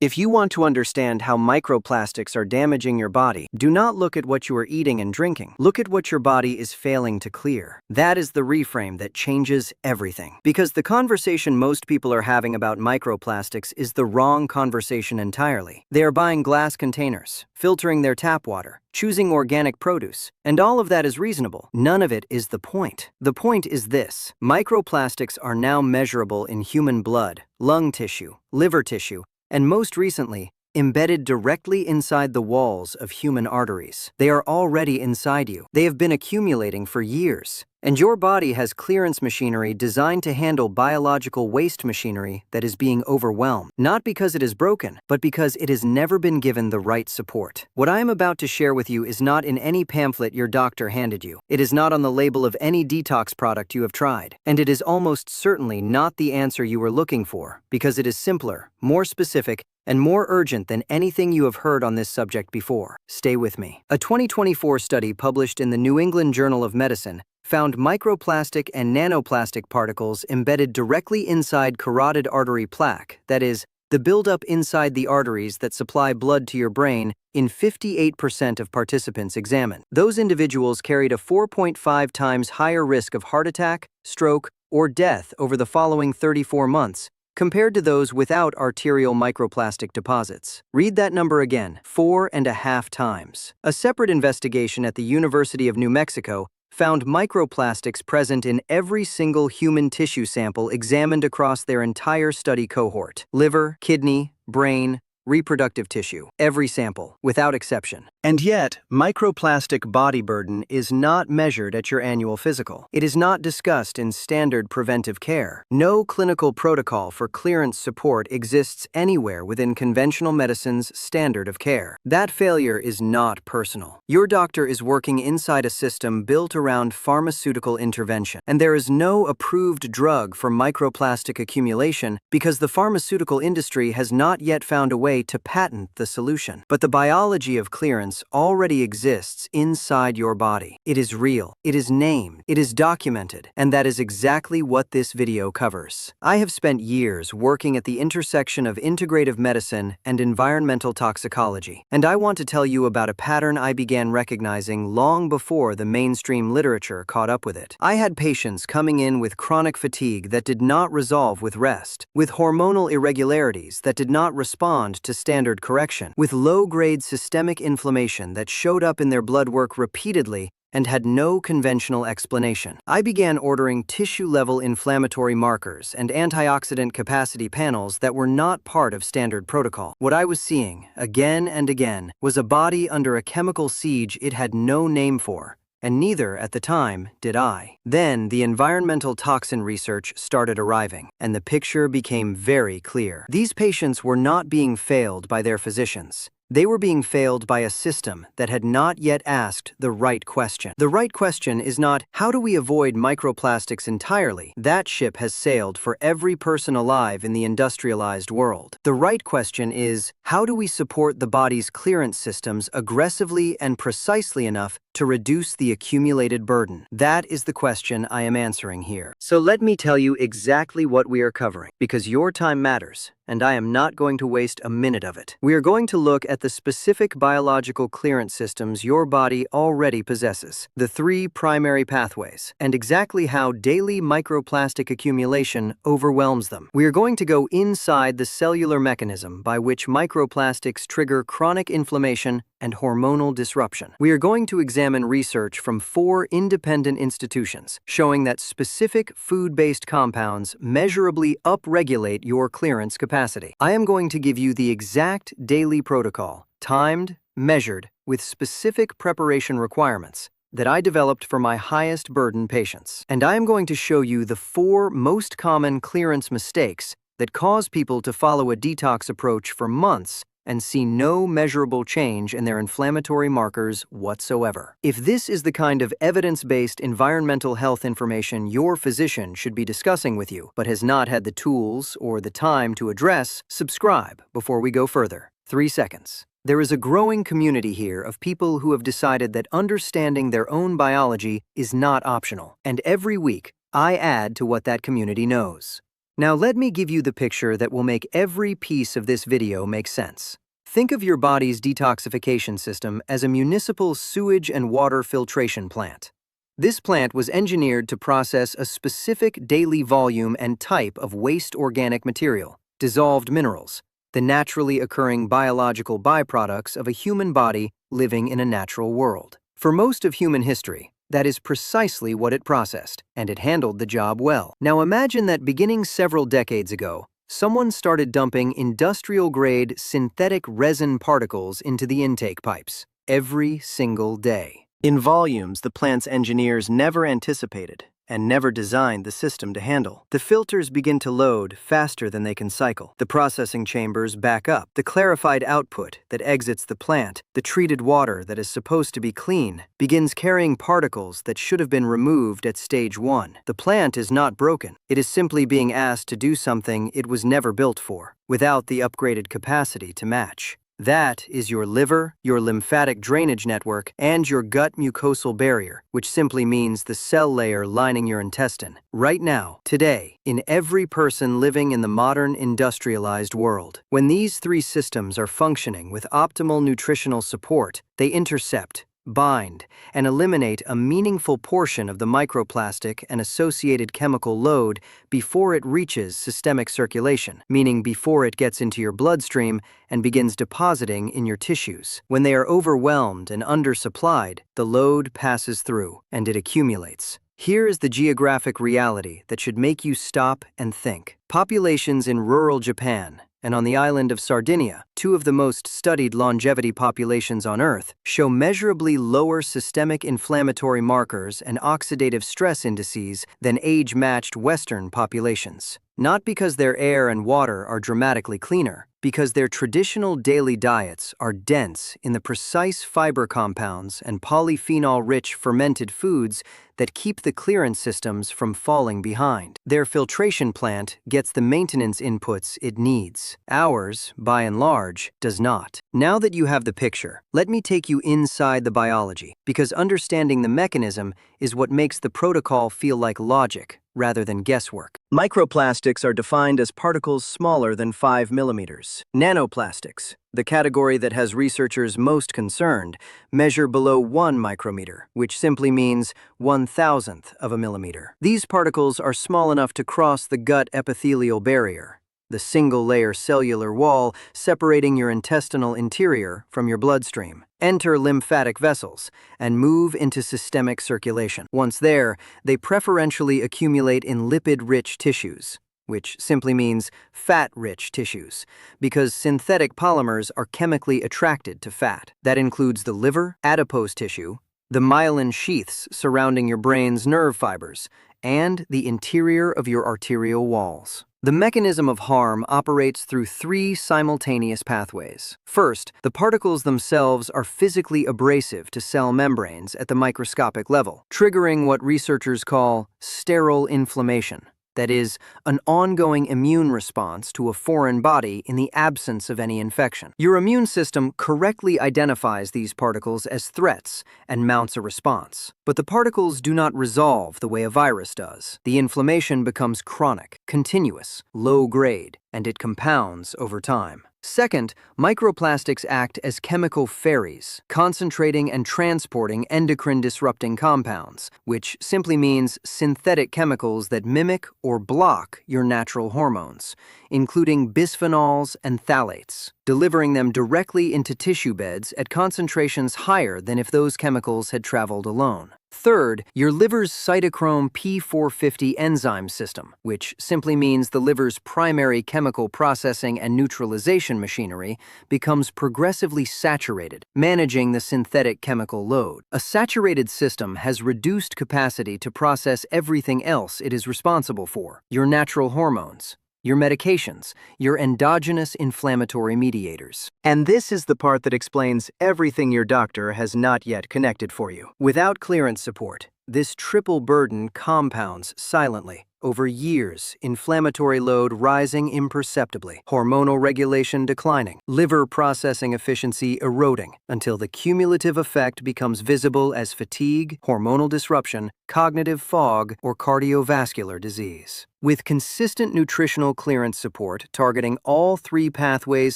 If you want to understand how microplastics are damaging your body, do not look at what you are eating and drinking. Look at what your body is failing to clear. That is the reframe that changes everything. Because the conversation most people are having about microplastics is the wrong conversation entirely. They are buying glass containers, filtering their tap water, choosing organic produce, and all of that is reasonable. None of it is the point. The point is this: microplastics are now measurable in human blood, lung tissue, liver tissue, and most recently, embedded directly inside the walls of human arteries. They are already inside you. They have been accumulating for years. And your body has clearance machinery designed to handle biological waste machinery that is being overwhelmed, not because it is broken, but because it has never been given the right support. What I am about to share with you is not in any pamphlet your doctor handed you. It is not on the label of any detox product you have tried. And it is almost certainly not the answer you were looking for, because it is simpler, more specific, and more urgent than anything you have heard on this subject before. Stay with me. A 2024 study published in the New England Journal of Medicine found microplastic and nanoplastic particles embedded directly inside carotid artery plaque, that is, the buildup inside the arteries that supply blood to your brain, in 58% of participants examined. Those individuals carried a 4.5 times higher risk of heart attack, stroke, or death over the following 34 months, compared to those without arterial microplastic deposits. Read that number again, 4.5 times. A separate investigation at the University of New Mexico found microplastics present in every single human tissue sample examined across their entire study cohort: liver, kidney, brain, reproductive tissue, every sample, without exception. And yet, microplastic body burden is not measured at your annual physical. It is not discussed in standard preventive care. No clinical protocol for clearance support exists anywhere within conventional medicine's standard of care. That failure is not personal. Your doctor is working inside a system built around pharmaceutical intervention, and there is no approved drug for microplastic accumulation because the pharmaceutical industry has not yet found a way to patent the solution. But the biology of clearance already exists inside your body. It is real, it is named, it is documented, and that is exactly what this video covers. I have spent years working at the intersection of integrative medicine and environmental toxicology, and I want to tell you about a pattern I began recognizing long before the mainstream literature caught up with it. I had patients coming in with chronic fatigue that did not resolve with rest, with hormonal irregularities that did not respond to standard correction, with low-grade systemic inflammation that showed up in their blood work repeatedly and had no conventional explanation. I began ordering tissue-level inflammatory markers and antioxidant capacity panels that were not part of standard protocol. What I was seeing, again and again, was a body under a chemical siege it had no name for, and neither, at the time, did I. Then, the environmental toxin research started arriving, and the picture became very clear. These patients were not being failed by their physicians. They were being failed by a system that had not yet asked the right question. The right question is not, how do we avoid microplastics entirely? That ship has sailed for every person alive in the industrialized world. The right question is, how do we support the body's clearance systems aggressively and precisely enough to reduce the accumulated burden? That is the question I am answering here. So let me tell you exactly what we are covering, because your time matters, and I am not going to waste a minute of it. We are going to look at the specific biological clearance systems your body already possesses, the 3 primary pathways, and exactly how daily microplastic accumulation overwhelms them. We are going to go inside the cellular mechanism by which microplastics trigger chronic inflammation and hormonal disruption. We are going to examine research from 4 independent institutions showing that specific food-based compounds measurably upregulate your clearance capacity. I am going to give you the exact daily protocol, timed, measured, with specific preparation requirements, that I developed for my highest burden patients. And I am going to show you the 4 most common clearance mistakes that cause people to follow a detox approach for months and see no measurable change in their inflammatory markers whatsoever. If this is the kind of evidence-based environmental health information your physician should be discussing with you, but has not had the tools or the time to address, subscribe before we go further. 3 seconds. There is a growing community here of people who have decided that understanding their own biology is not optional, and every week I add to what that community knows. Now let me give you the picture that will make every piece of this video make sense. Think of your body's detoxification system as a municipal sewage and water filtration plant. This plant was engineered to process a specific daily volume and type of waste organic material, dissolved minerals, the naturally occurring biological byproducts of a human body living in a natural world. For most of human history, that is precisely what it processed, and it handled the job well. Now imagine that beginning several decades ago, someone started dumping industrial-grade synthetic resin particles into the intake pipes every single day. In volumes the plant's engineers never anticipated and never designed the system to handle. The filters begin to load faster than they can cycle. The processing chambers back up. The clarified output that exits the plant, the treated water that is supposed to be clean, begins carrying particles that should have been removed at stage 1. The plant is not broken. It is simply being asked to do something it was never built for, without the upgraded capacity to match. That is your liver, your lymphatic drainage network, and your gut mucosal barrier, which simply means the cell layer lining your intestine. Right now, today, in every person living in the modern industrialized world. When these three systems are functioning with optimal nutritional support, they intercept, bind, and eliminate a meaningful portion of the microplastic and associated chemical load before it reaches systemic circulation, meaning before it gets into your bloodstream and begins depositing in your tissues. When they are overwhelmed and undersupplied, the load passes through and it accumulates. Here is the geographic reality that should make you stop and think. Populations in rural Japan and on the island of Sardinia, two of the most studied longevity populations on Earth, show measurably lower systemic inflammatory markers and oxidative stress indices than age-matched Western populations. Not because their air and water are dramatically cleaner, because their traditional daily diets are dense in the precise fiber compounds and polyphenol-rich fermented foods that keep the clearance systems from falling behind. Their filtration plant gets the maintenance inputs it needs. Ours, by and large, does not. Now that you have the picture, let me take you inside the biology, because understanding the mechanism is what makes the protocol feel like logic rather than guesswork. Microplastics are defined as particles smaller than 5 millimeters. Nanoplastics, the category that has researchers most concerned, measure below 1 micrometer, which simply means 1/1000th of a millimeter. These particles are small enough to cross the gut epithelial barrier, the single-layer cellular wall separating your intestinal interior from your bloodstream, enter lymphatic vessels, and move into systemic circulation. Once there, they preferentially accumulate in lipid-rich tissues, which simply means fat-rich tissues, because synthetic polymers are chemically attracted to fat. That includes the liver, adipose tissue, the myelin sheaths surrounding your brain's nerve fibers, and the interior of your arterial walls. The mechanism of harm operates through 3 simultaneous pathways. First, the particles themselves are physically abrasive to cell membranes at the microscopic level, triggering what researchers call sterile inflammation. That is, an ongoing immune response to a foreign body in the absence of any infection. Your immune system correctly identifies these particles as threats and mounts a response. But the particles do not resolve the way a virus does. The inflammation becomes chronic, continuous, low-grade, and it compounds over time. Second, microplastics act as chemical ferries, concentrating and transporting endocrine-disrupting compounds, which simply means synthetic chemicals that mimic or block your natural hormones, including bisphenols and phthalates, delivering them directly into tissue beds at concentrations higher than if those chemicals had traveled alone. Third, your liver's cytochrome P450 enzyme system, which simply means the liver's primary chemical processing and neutralization machinery, becomes progressively saturated, managing the synthetic chemical load. A saturated system has reduced capacity to process everything else it is responsible for: your natural hormones, your medications, your endogenous inflammatory mediators. And this is the part that explains everything your doctor has not yet connected for you. Without clearance support, this triple burden compounds silently. Over years, inflammatory load rising imperceptibly, hormonal regulation declining, liver processing efficiency eroding, until the cumulative effect becomes visible as fatigue, hormonal disruption, cognitive fog, or cardiovascular disease. With consistent nutritional clearance support targeting all three pathways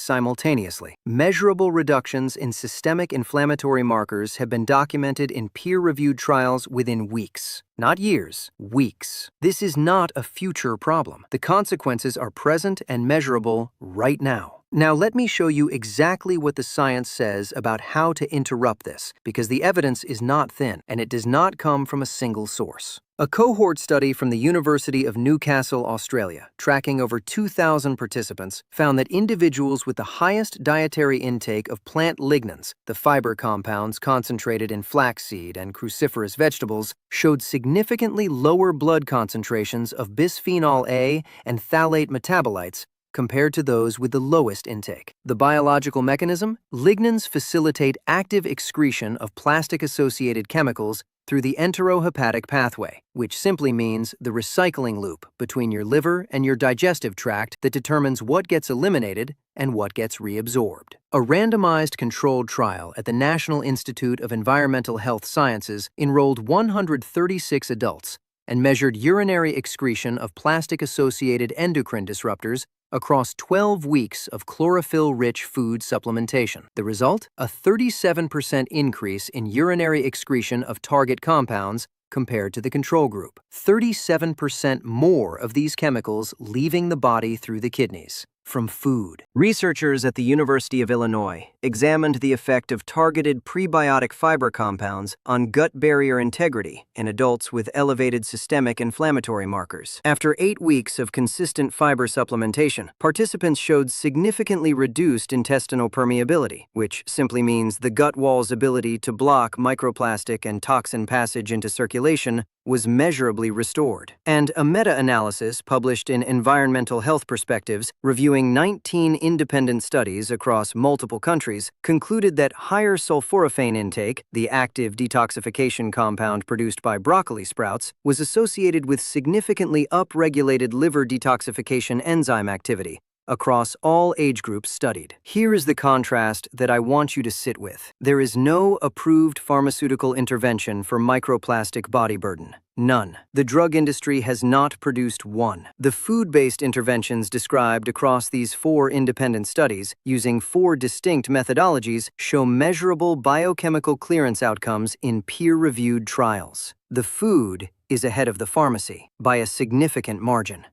simultaneously, measurable reductions in systemic inflammatory markers have been documented in peer-reviewed trials within weeks. Not years, weeks. This is not a future problem. The consequences are present and measurable right now. Now let me show you exactly what the science says about how to interrupt this, because the evidence is not thin and it does not come from a single source. A cohort study from the University of Newcastle, Australia, tracking over 2,000 participants, found that individuals with the highest dietary intake of plant lignans, the fiber compounds concentrated in flaxseed and cruciferous vegetables, showed significantly lower blood concentrations of bisphenol A and phthalate metabolites compared to those with the lowest intake. The biological mechanism? Lignans facilitate active excretion of plastic-associated chemicals through the enterohepatic pathway, which simply means the recycling loop between your liver and your digestive tract that determines what gets eliminated and what gets reabsorbed. A randomized controlled trial at the National Institute of Environmental Health Sciences enrolled 136 adults and measured urinary excretion of plastic-associated endocrine disruptors across 12 weeks of chlorophyll-rich food supplementation. The result? A 37% increase in urinary excretion of target compounds compared to the control group. 37% more of these chemicals leaving the body through the kidneys. From food. Researchers at the University of Illinois examined the effect of targeted prebiotic fiber compounds on gut barrier integrity in adults with elevated systemic inflammatory markers. After 8 weeks of consistent fiber supplementation, participants showed significantly reduced intestinal permeability, which simply means the gut wall's ability to block microplastic and toxin passage into circulation was measurably restored. And a meta-analysis published in Environmental Health Perspectives, reviewing 19 independent studies across multiple countries, concluded that higher sulforaphane intake, the active detoxification compound produced by broccoli sprouts, was associated with significantly upregulated liver detoxification enzyme activity across all age groups studied. Here is the contrast that I want you to sit with. There is no approved pharmaceutical intervention for microplastic body burden. None. The drug industry has not produced one. The food-based interventions described across these 4 independent studies, using 4 distinct methodologies, show measurable biochemical clearance outcomes in peer-reviewed trials. The food is ahead of the pharmacy by a significant margin.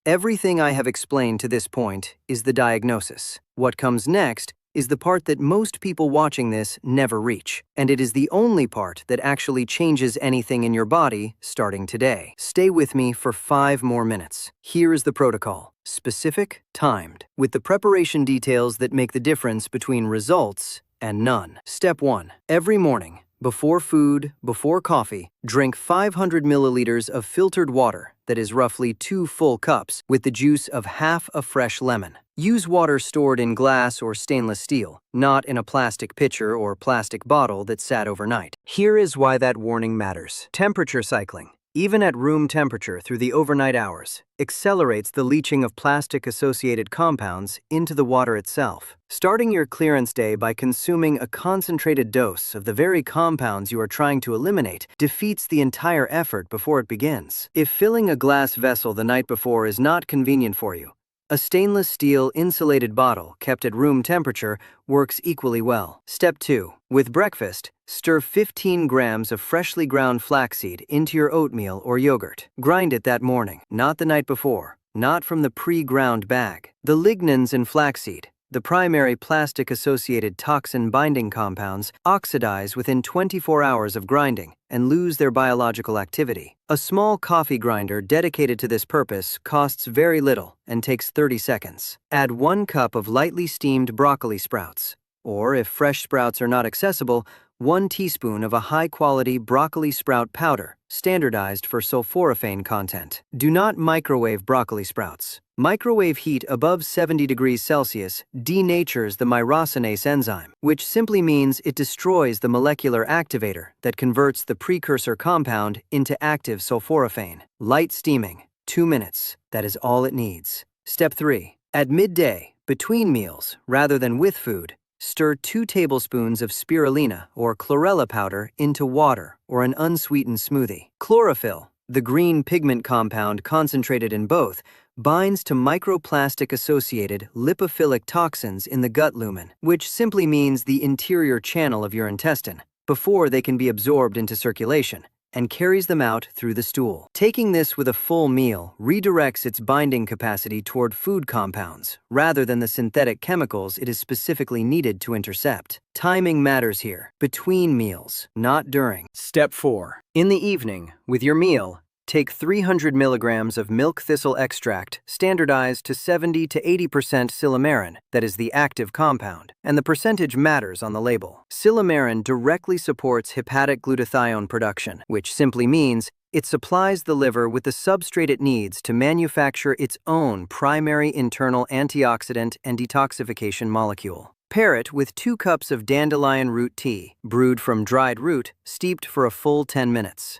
Everything I have explained to this point is the diagnosis. What comes next is the part that most people watching this never reach, and it is the only part that actually changes anything in your body starting today. Stay with me for 5 more minutes. Here is the protocol. Specific, timed, with the preparation details that make the difference between results and none. Step 1. Every morning, before food, before coffee, drink 500 milliliters of filtered water, that is roughly 2 full cups, with the juice of half a fresh lemon. Use water stored in glass or stainless steel, not in a plastic pitcher or plastic bottle that sat overnight. Here is why that warning matters. Temperature cycling, even at room temperature through the overnight hours, accelerates the leaching of plastic-associated compounds into the water itself. Starting your clearance day by consuming a concentrated dose of the very compounds you are trying to eliminate defeats the entire effort before it begins. If filling a glass vessel the night before is not convenient for you, a stainless steel insulated bottle kept at room temperature works equally well. Step 2. With breakfast, stir 15 grams of freshly ground flaxseed into your oatmeal or yogurt. Grind it that morning, not the night before, not from the pre-ground bag. The lignans in flaxseed, the primary plastic-associated toxin-binding compounds, oxidize within 24 hours of grinding and lose their biological activity. A small coffee grinder dedicated to this purpose costs very little and takes 30 seconds. Add 1 cup of lightly steamed broccoli sprouts, or if fresh sprouts are not accessible, 1 teaspoon of a high-quality broccoli sprout powder, standardized for sulforaphane content. Do not microwave broccoli sprouts. Microwave heat above 70 degrees Celsius denatures the myrosinase enzyme, which simply means it destroys the molecular activator that converts the precursor compound into active sulforaphane. Light steaming, 2 minutes. That is all it needs. Step 3. At midday, between meals, rather than with food, Stir 2 tablespoons of spirulina or chlorella powder into water or an unsweetened smoothie. Chlorophyll, the green pigment compound concentrated in both, binds to microplastic-associated lipophilic toxins in the gut lumen, which simply means the interior channel of your intestine, before they can be absorbed into circulation, and carries them out through the stool. Taking this with a full meal redirects its binding capacity toward food compounds, rather than the synthetic chemicals it is specifically needed to intercept. Timing matters here. Between meals, not during. Step 4. In the evening, with your meal, take 300 milligrams of milk thistle extract, standardized to 70 to 80% silymarin, that is the active compound, and the percentage matters on the label. Silymarin directly supports hepatic glutathione production, which simply means it supplies the liver with the substrate it needs to manufacture its own primary internal antioxidant and detoxification molecule. Pair it with 2 cups of dandelion root tea, brewed from dried root, steeped for a full 10 minutes.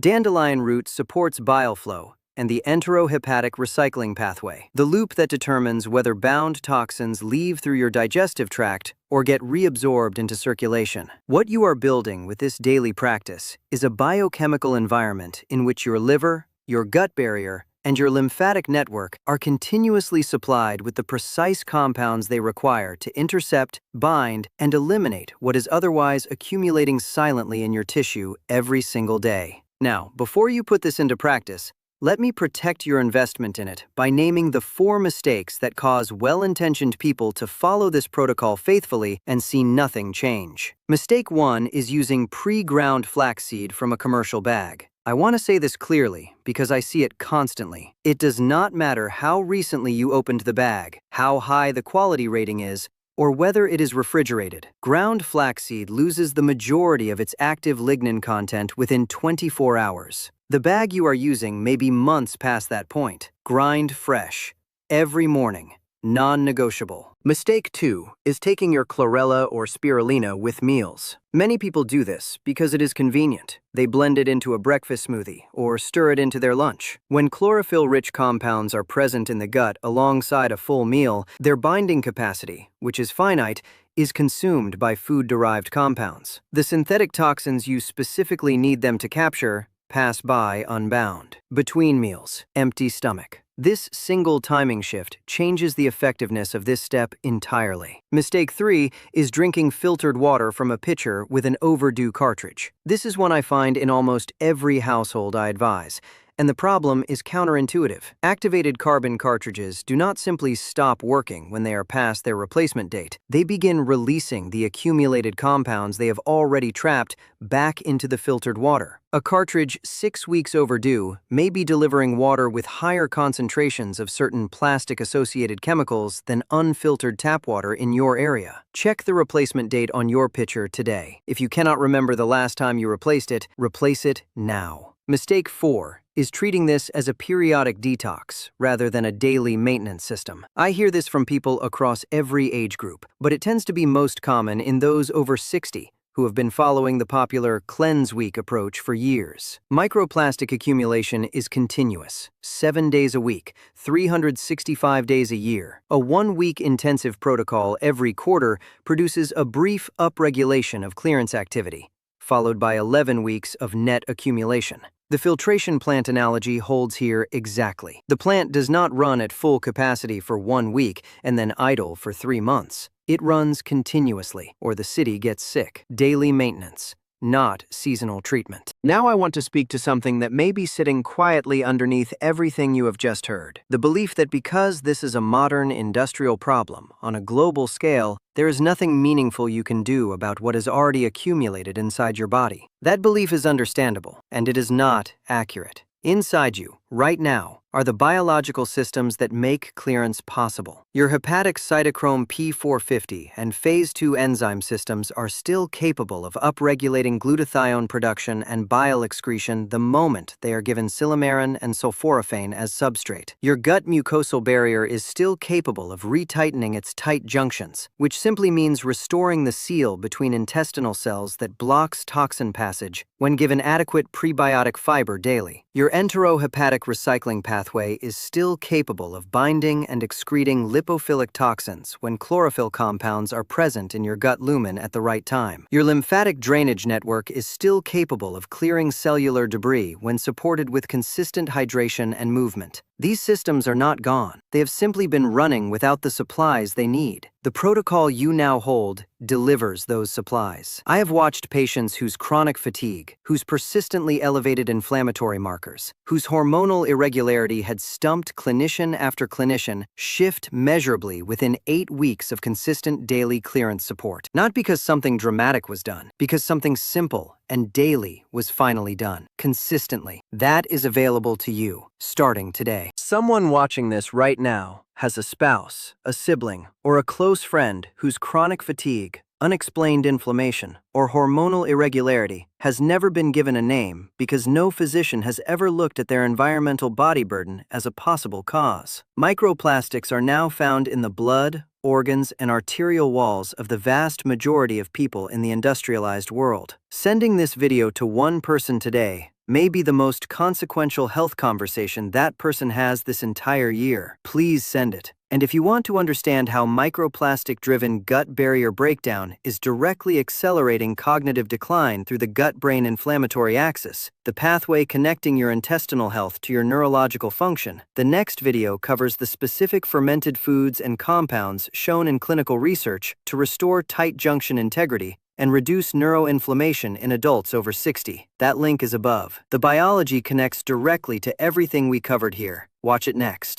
Dandelion root supports bile flow and the enterohepatic recycling pathway, the loop that determines whether bound toxins leave through your digestive tract or get reabsorbed into circulation. What you are building with this daily practice is a biochemical environment in which your liver, your gut barrier, and your lymphatic network are continuously supplied with the precise compounds they require to intercept, bind, and eliminate what is otherwise accumulating silently in your tissue every single day. Now, before you put this into practice, let me protect your investment in it by naming the 4 mistakes that cause well-intentioned people to follow this protocol faithfully and see nothing change. Mistake 1 is using pre-ground flaxseed from a commercial bag. I want to say this clearly because I see it constantly. It does not matter how recently you opened the bag, how high the quality rating is, or whether it is refrigerated. Ground flaxseed loses the majority of its active lignin content within 24 hours. The bag you are using may be months past that point. Grind fresh, every morning, non-negotiable. Mistake 2 is taking your chlorella or spirulina with meals. Many people do this because it is convenient. They blend it into a breakfast smoothie or stir it into their lunch. When chlorophyll-rich compounds are present in the gut alongside a full meal, their binding capacity, which is finite, is consumed by food-derived compounds. The synthetic toxins you specifically need them to capture pass by unbound. Between meals, empty stomach. This single timing shift changes the effectiveness of this step entirely. Mistake 3 is drinking filtered water from a pitcher with an overdue cartridge. This is one I find in almost every household I advise, and the problem is counterintuitive. Activated carbon cartridges do not simply stop working when they are past their replacement date. They begin releasing the accumulated compounds they have already trapped back into the filtered water. A cartridge 6 weeks overdue may be delivering water with higher concentrations of certain plastic-associated chemicals than unfiltered tap water in your area. Check the replacement date on your pitcher today. If you cannot remember the last time you replaced it, replace it now. Mistake 4 is treating this as a periodic detox rather than a daily maintenance system. I hear this from people across every age group, but it tends to be most common in those over 60 who have been following the popular Cleanse Week approach for years. Microplastic accumulation is continuous, 7 days a week, 365 days a year. A 1-week intensive protocol every quarter produces a brief upregulation of clearance activity, followed by 11 weeks of net accumulation. The filtration plant analogy holds here exactly. The plant does not run at full capacity for 1 week and then idle for 3 months. It runs continuously, or the city gets sick. Daily maintenance, not seasonal treatment. Now I want to speak to something that may be sitting quietly underneath everything you have just heard. The belief that because this is a modern industrial problem on a global scale, there is nothing meaningful you can do about what has already accumulated inside your body. That belief is understandable, and it is not accurate. Inside you, right now, are the biological systems that make clearance possible. Your hepatic cytochrome P450 and phase 2 enzyme systems are still capable of upregulating glutathione production and bile excretion the moment they are given silymarin and sulforaphane as substrate. Your gut mucosal barrier is still capable of retightening its tight junctions, which simply means restoring the seal between intestinal cells that blocks toxin passage when given adequate prebiotic fiber daily. Your enterohepatic recycling pathway is still capable of binding and excreting lipophilic toxins when chlorophyll compounds are present in your gut lumen at the right time. Your lymphatic drainage network is still capable of clearing cellular debris when supported with consistent hydration and movement. These systems are not gone. They have simply been running without the supplies they need. The protocol you now hold delivers those supplies. I have watched patients whose chronic fatigue, whose persistently elevated inflammatory markers, whose hormonal irregularity had stumped clinician after clinician shift measurably within 8 weeks of consistent daily clearance support. Not because something dramatic was done, because something simple and daily was finally done, consistently. That is available to you, starting today. Someone watching this right now has a spouse, a sibling, or a close friend whose chronic fatigue, unexplained inflammation, or hormonal irregularity has never been given a name because no physician has ever looked at their environmental body burden as a possible cause. Microplastics are now found in the blood, organs, and arterial walls of the vast majority of people in the industrialized world. Sending this video to one person today may be the most consequential health conversation that person has this entire year. Please send it. And if you want to understand how microplastic-driven gut barrier breakdown is directly accelerating cognitive decline through the gut-brain inflammatory axis, the pathway connecting your intestinal health to your neurological function, the next video covers the specific fermented foods and compounds shown in clinical research to restore tight junction integrity and reduce neuroinflammation in adults over 60. That link is above. The biology connects directly to everything we covered here. Watch it next.